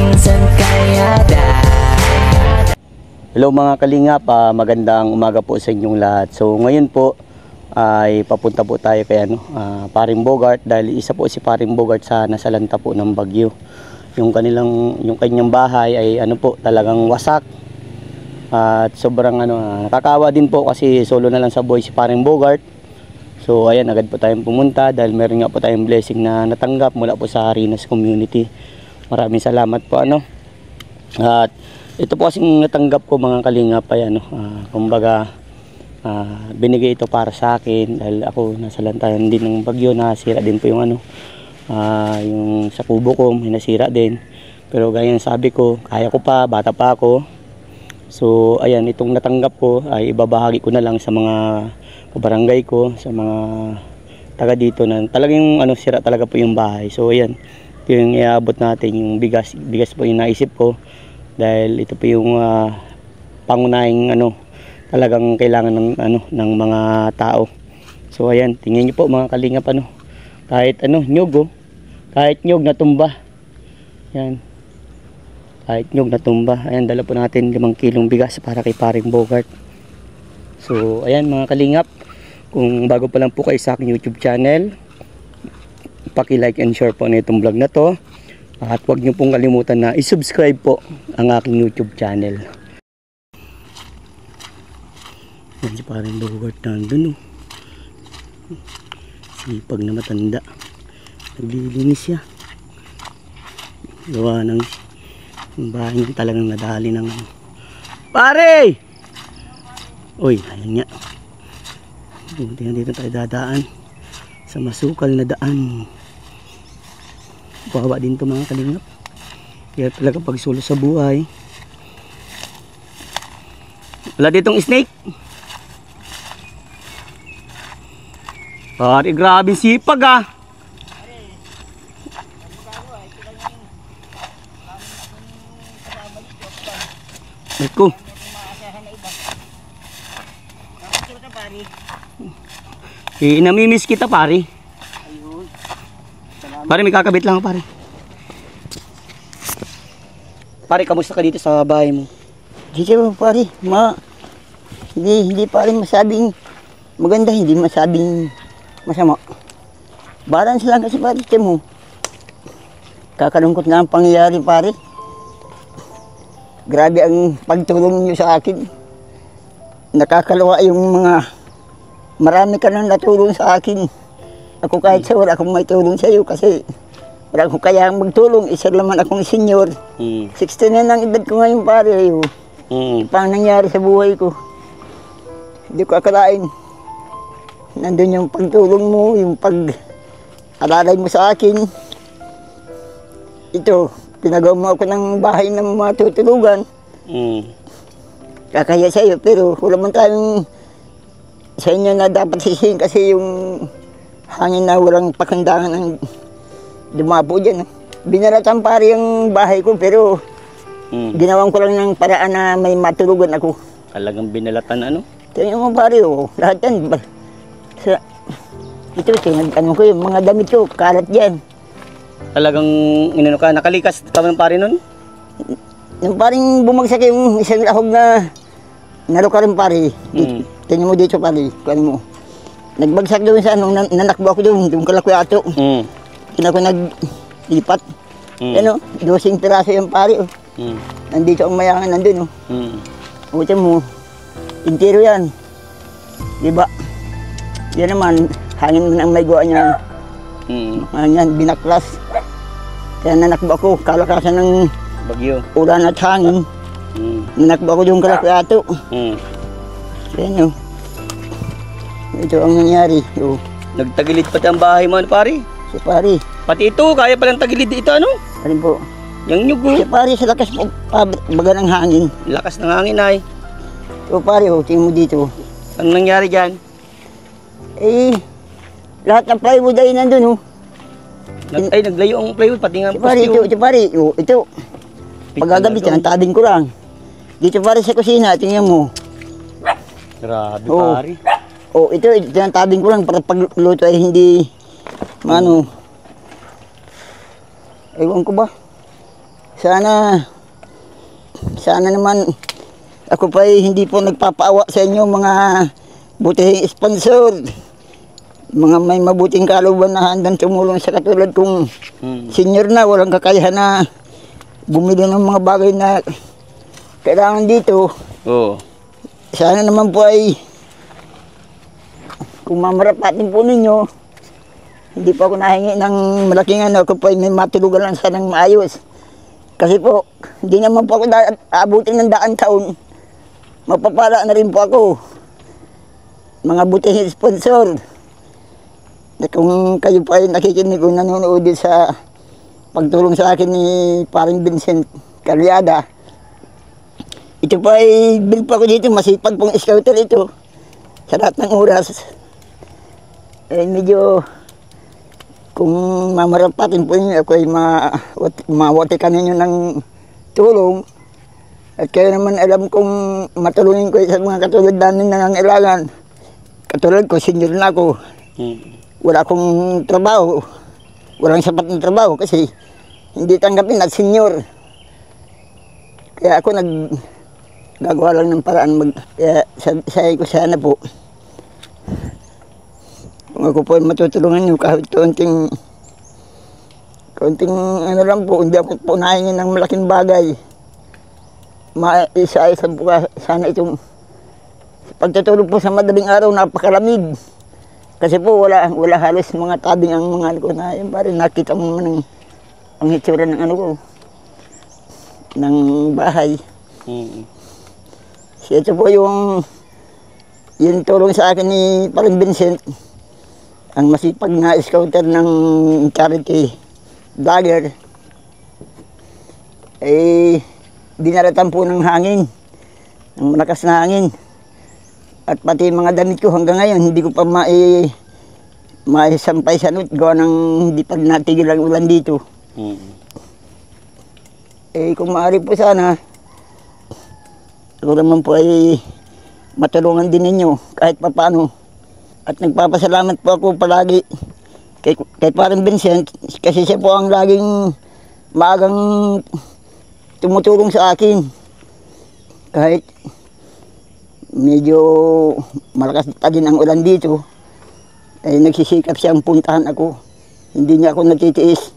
minsan kaya Hello mga kalingap, magandang umaga po sa inyong lahat. So ngayon po ay papunta po tayo kay Paring Bogart, dahil isa po si Paring Bogart sa nasalanta po ng bagyo. Yung kanyang bahay ay talagang wasak. At sobrang nakakawa din po kasi solo na lang sa buhay si Paring Bogart. So ayan, agad po tayong pumunta dahil meron nga po tayong blessing na natanggap mula po sa Harinas Community. Maraming salamat po At ito po kasing natanggap ko mga kalingap ay kumbaga binigay ito para sa akin dahil ako nasalantayan din ng bagyo, nasira din po yung yung sa kubo ko may nasira din. Pero gaya ng sabi ko, kaya ko pa, bata pa ako. So ayan, itong natanggap ko ay ibabahagi ko na lang sa mga kabarangay ko, sa mga taga dito na talagang sira talaga po yung bahay. So ayan, yung iabot natin yung bigas po yung naisip ko. Dahil ito po yung pangunahing talagang kailangan ng mga tao. So ayan, tingnan niyo po mga kalingap kahit nyug kahit nyug na tumba. Yan. Kahit nyug na tumba. Ayan, dala po natin 5 kilong bigas para kay Paring Bogart. So ayan mga kalingap, kung bago pa lang po kayo sa aking YouTube channel, paki-like and share po na itong vlog na to. At huwag niyo pong kalimutan na i-subscribe po ang aking YouTube channel. Yan si Paring Bogart nandun sipag na matanda. Naglilinis siya. Gawa ng bahay niya talagang nadali ng Pare! Uy, ayun nga. Tingnan dito tayo dadaan sa masukal na daan. Bawa din to mga kalingap. Kaya talaga pagsulo sa buhay. Wala ditong snake. Pare, grabe sipag Eko. Namimiss kita pare. Pare, may kakabit lang pare. Pare, kamusta ka dito sa bahay mo? Dito pare, hindi pare masabing maganda, hindi masabing masama. Balance lang kasi pare, mo. Kakalungkot na ang pangyayari pare. Grabe ang pagtulong niyo sa akin. Nakakalawa yung marami ka nang natulong sa akin. Ako kahit sa wala akong may tulong sa iyo kasi wala akong kayang magtulong. Isa naman akong senior. 60 na ang edad ko ngayon pare. Pang nangyari sa buhay ko. Hindi ko akalain. Nandun yung pagtulong mo, yung pag-alalay mo sa akin. Ito, pinagawa mo ako ng bahay ng mga tutulugan. Kakaya sa iyo, pero wala man tayong sa inyo na dapat sisihin kasi yung hangin na walang pakandangan ang dumapo dyan. Binalatan pare yung bahay ko pero ginawan ko lang ng paraan na may matulugan ako. Talagang binalatan Tingnan mo pare lahat yan. Ito, ko yung mga damit ko, kalat dyan. Talagang nakalikas ka ng pare nun? Nung paring bumagsak yung isang lahog na naluka rin pare. Tingnan mo dito pare, kuhan mo. Nagbagsak doon sa nanakbo ako doon Kalakuyato. Kina ko naglipat. 12 piraso yung pare. Nandito ang mayangan nandun. Buti mo, intiro yan. Diba? Yan naman, hangin ang may gawa niya. Yan, binaklas. Kaya nanakbo ako, kalakasan ng bagyo, ulan at hangin. Nanakbo ako doon Kalakuyato. Yan ito ang nangyari. Nagtagilid pati ang bahay mo pare? Si pare. Pati ito, kaya palang tagilid ito Alin po? Yung nyug Si pare sa lakas po, baga ng hangin. Lakas ng hangin ay. Pare tingin mo dito. Anong nangyari dyan? Lahat ng plywood ay nandun Naglayo ang plywood, pati nga pare, ito. Pagkagabi, tinantabing ko lang. Dito pare sa kusina, tingnan mo. Grabe pare. Ito, tinantabing ko lang para pagluto ay hindi, ewan ko ba. sana naman ako pa hindi po nagpapaawa sa inyo mga butihing sponsor. Mga may mabuting kalooban na handang tumulong sa katulad kong senior na walang kakayahan na bumili ng mga bagay na kailangan dito. Oo. Sana naman po ay kung mamarapatin po ninyo, hindi po ako nahingi ng malaking ano, ako po ay may matulugan lang sanang maayos. Kasi po, hindi naman po ako aabutin ng daan taon. Mapapala na rin po ako. Mga butihing sponsor. Na kung kayo po ay nakikinig o nanonood din sa pagtulong sa akin ni Paring Vincent Calyada, ito po ay bil pa ko dito, masipag pong scouter ito. Sa lahat ng oras. Eh medyo, kung mamarapatin po ninyo, ako ay mawatikan ninyo ng tulong. At kayo naman alam kung matulungin ko sa mga katulad namin na nangangailangan. Katulad ko, senior na ako. Wala akong trabaho. Walang sapat na trabaho kasi hindi tanggapin at senior. Kaya ako gagawa lang ng paraan. Kaya sabi ko sana po, kung ako po ay matutulungan nyo kahit kaunting ano lang po, hindi ako po nahingin ng malaking bagay. Maisa-isa po sana itong pagtutulog po sa madaling araw, napakalamig. Kasi po wala halos mga tabing ang mga ano ko na yun, parang nakita mo naman ang hitsura ng ano ko, ng bahay. So ito po yung tulong sa akin ni Paring Vincent, ang masipag na scouter ng charity vlogger. Eh, dinaratan po ng hangin, ng malakas na hangin. At pati mga damit ko hanggang ngayon, hindi ko pa maisampay sa nut, gawa ng hindi pa natigil ang ulan dito. Eh, kung maaari po sana, ako naman po ay matulungan din ninyo kahit papaano. At nagpapasalamat po ako palagi kay Paring Vincent kasi siya po ang laging maagang tumutulong sa akin. Kahit medyo malakas pa din ang ulan dito, ay nagsisikap siyang puntahan ako. Hindi niya ako natitiis.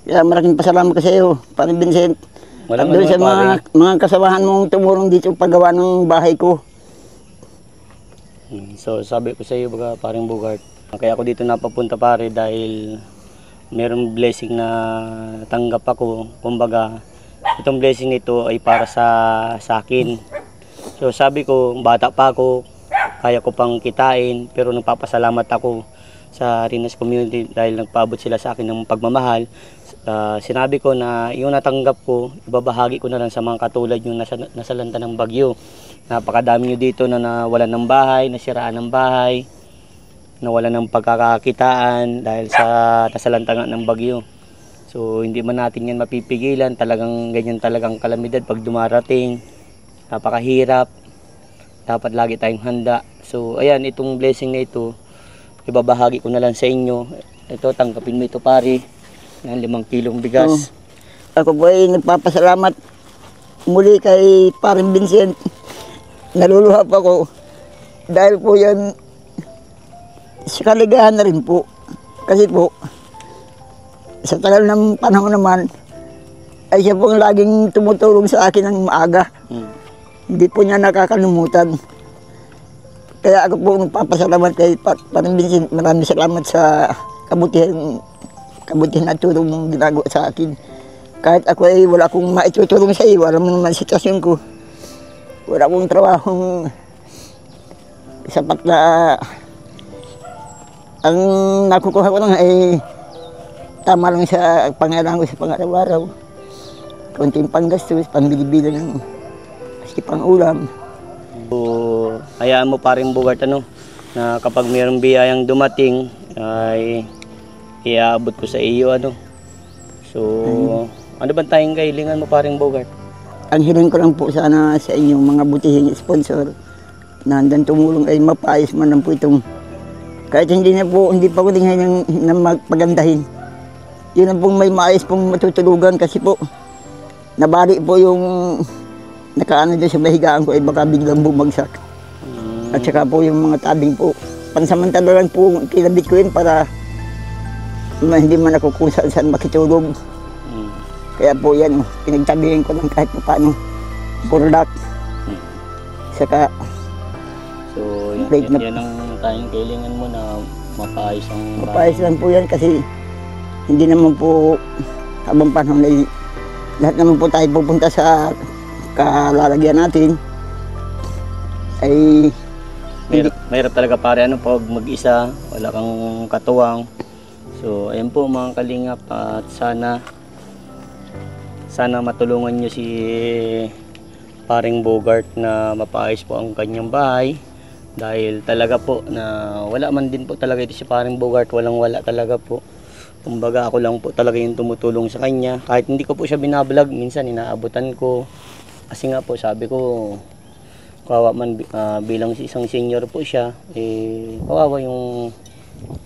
Kaya malaking pasalamat ko sa iyo, Paring Vincent. At doon sa mga kasamahan mong tumulong dito paggawa ng bahay ko. So sabi ko sa iyo, baga Paring Bogart, kaya ako dito napapunta pare dahil mayroong blessing na tanggap ako. Kumbaga, itong blessing nito ay para sa akin. So sabi ko, bata pa ako, kaya ko pang kitain, pero nagpapasalamat ako sa Rinas community dahil nagpaabot sila sa akin ng pagmamahal. Sinabi ko na yung natanggap ko, ibabahagi ko na lang sa mga katulad yung nasalanta ng bagyo. Napakadami nyo dito na nawalan ng bahay, nasiraan ng bahay, nawalan ng pagkakakitaan dahil sa nasalanta nga ng bagyo. So hindi man natin yan mapipigilan, talagang ganyan talagang kalamidad pag dumarating. Napakahirap, dapat lagi tayong handa. So ayan, itong blessing na ito, ibabahagi ko na lang sa inyo. Ito, tanggapin mo ito pare, ng 5 kilong bigas. Ako po ay nagpapasalamat muli kay Paring Vincent. Naluluha pa ko dahil po yan sa kaligayahan na rin po. Kasi po, sa tagal ng panahon naman, ay siya po ang laging tumutulong sa akin ng maaga. Hindi po niya nakakalimutan. Kaya ako po nagpapasalamat kay Paring Vincent. Maraming salamat sa kabutihan at tulong mong ginagawa sa akin. Kahit ako ay wala akong maitutulong sa iyo, alam mo naman sitwasyon ko. Wala akong trabahong sapat na ang nakukuha ko lang ay tama lang sa pangailangan ko sa pang-araw-araw. Konting panggastos, pambili-bili ng maski pang-ulam. So, hayaan mo Paring Bogart na kapag mayroong biyayang dumating ay iaabot ko sa iyo So, ano bang tayong kailangan mo Paring Bogart? Ang hiling ko lang po sana sa inyong mga butihing sponsor na handang tumulong ay mapaayos man lang po itong kahit hindi pa ko tingin ng magpagandahin. yun ang pong may maayos pong matutulugan kasi po, nabari po yung nakaano doon sa mahigaan ko ay baka biglang bumagsak. At saka po yung mga tabing po, pansamantala lang po kinabit ko yun para hindi man ako kung saan makitulog. Kaya po yan, pinagtabihin ko lang kahit paano. Burlak. Saka, So, yan ang tayong kailangan mo na mapaayos ang bahay. mapaayos lang po yan kasi hindi naman po habang panahon ay lahat naman po tayo pupunta sa kalalagyan natin ay Mahirap talaga pare pag mag-isa, wala kang katuwang. So ayan po mga kalingap, at sana matulungan nyo si paring Bogart na mapaayos po ang kanyang bahay, dahil talaga po na wala man din po talaga ito si paring Bogart, wala talaga po. Kumbaga ako lang po talaga yung tumutulong sa kanya, kahit hindi ko po siya binablog, minsan inaabutan ko kasi nga po sabi ko kawawa man bilang isang senior po siya, kawawa yung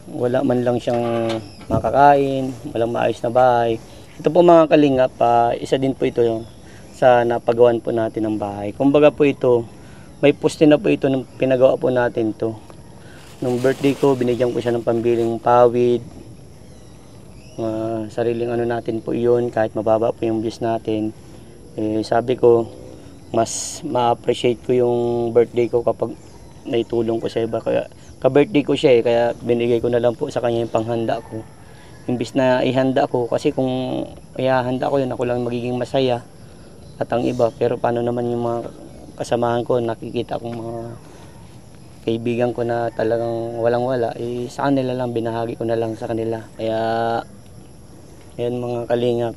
wala man lang siyang makakain, walang maayos na bahay. Ito po mga kalingap, isa din po ito sa napagawan po natin ng bahay. Kumbaga po ito, may poste na po ito nung pinagawa po natin to. Nung birthday ko, binigyan ko siya ng pambiling pawid. Sariling natin po yun, kahit mababa po yung views natin. Sabi ko, mas ma-appreciate ko yung birthday ko kapag naitulong ko sa iba. Kaya ka-birthday ko siya kaya binigay ko na lang po sa kanya yung panghanda ko. Imbis na ihanda ko, kasi kung ihahanda ko yun, ako lang magiging masaya at ang iba. Pero paano naman yung mga kasamahan ko, nakikita kong mga kaibigan ko na talagang walang-wala, sa kanila lang, binahagi ko na lang sa kanila. Kaya ayan mga kalingap,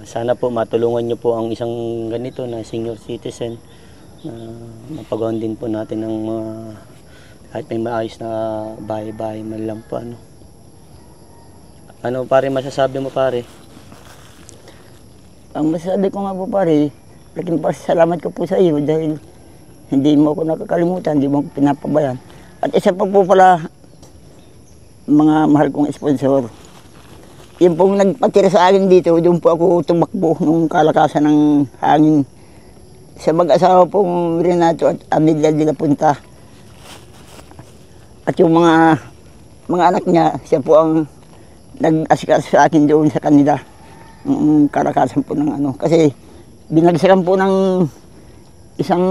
sana po matulungan nyo po ang isang ganito na senior citizen na mapagawan din po natin ng mga kahit may maayos na bahay-bahay man lang po. Ano pare masasabi mo pare? ang masasabi ko nga po pare, laking pasalamat ko po sa iyo dahil hindi mo ako nakakalimutan, hindi mo ako pinapabayaan. At isa pa po pala, mga mahal kong sponsor, yung pong nagpatira sa akin dito, doon po ako tumakbo nung kalakasan ng hangin. Sa mag-asawa pong Renato at Amelia de la Punta. At yung mga anak niya, siya po ang nag-asikaso sa akin doon sa kanila. Yung kalakasan po ng Kasi binagsakan po ng isang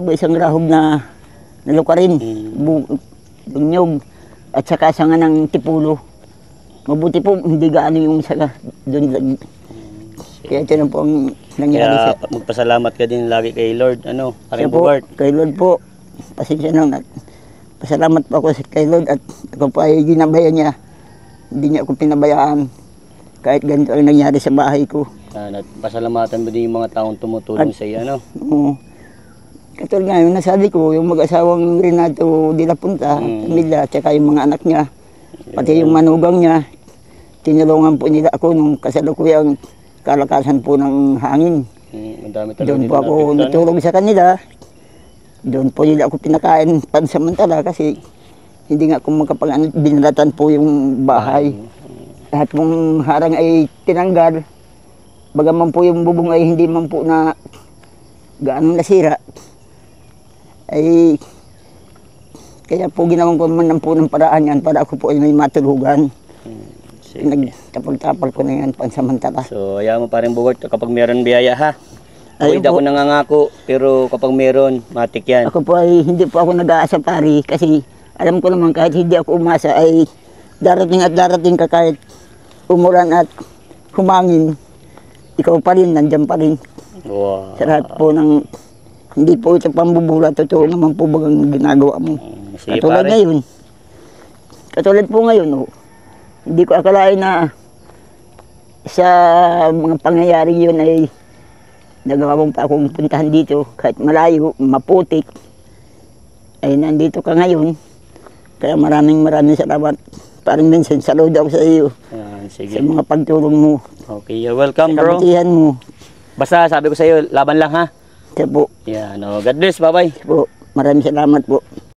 isang rahog na nalukarin, bunyog, at saka sanga ng tipulo. Mabuti po, hindi gaano yung saka doon. Kaya ito na po ang nangyari Kaya magpasalamat ka din lagi kay Lord, paring Bogart. Kay Lord po, pasensya na. Pasalamat po ako kay Lord at ako po ay ginabayan niya. Hindi niya ako pinabayaan kahit ganito ang nangyari sa bahay ko. At pasalamatan mo din yung mga taong tumutulong sa iyo, Oo. Katulad nga, yung nasabi ko, yung mag-asawang Renato de la Punta, Amelia, at saka yung mga anak niya, pati yung manugang niya, tinulungan po nila ako nung kasalukuyang kalakasan po ng hangin. Doon po ako natulong sa kanila. Doon po nila ako pinakain pansamantala kasi hindi nga ako binalatan po yung bahay. Lahat pong harang ay tinanggal. Bagaman po yung bubong ay hindi man po na gaano nasira. Ay kaya po ginawang ko man po ng paraan yan para ako po ay may matulugan. Nagtapal-tapal ko na yan pansamantala. So, ayaw mo paring Bogart kapag meron biyaya ha. Ayun Hindi ako nangangako, pero kapag meron, matik yan. Ako po ay hindi po ako nag-aasa pari kasi alam ko naman kahit hindi ako umasa ay darating at darating ka kahit umulan at humangin. Ikaw pa rin, nandyan pa rin. Wow. Sa lahat po ng hindi po ito pambubula, totoo naman po bagang ginagawa mo. Sige, Katulad pare. ngayon. Katulad po ngayon, hindi ko akalain na sa mga pangyayari yun ay nagawa mo pa akong puntahan dito kahit malayo, maputik. Ay nandito ka ngayon. Kaya maraming salamat. Parang minsan saludo ako sa iyo. Sige. Sa mga pagtulong mo. Okay, you're welcome Sa bro. kabutihan mo. Basta sabi ko sa iyo, laban lang ha. Kaya po, Yan, God bless, bye-bye. maraming salamat po.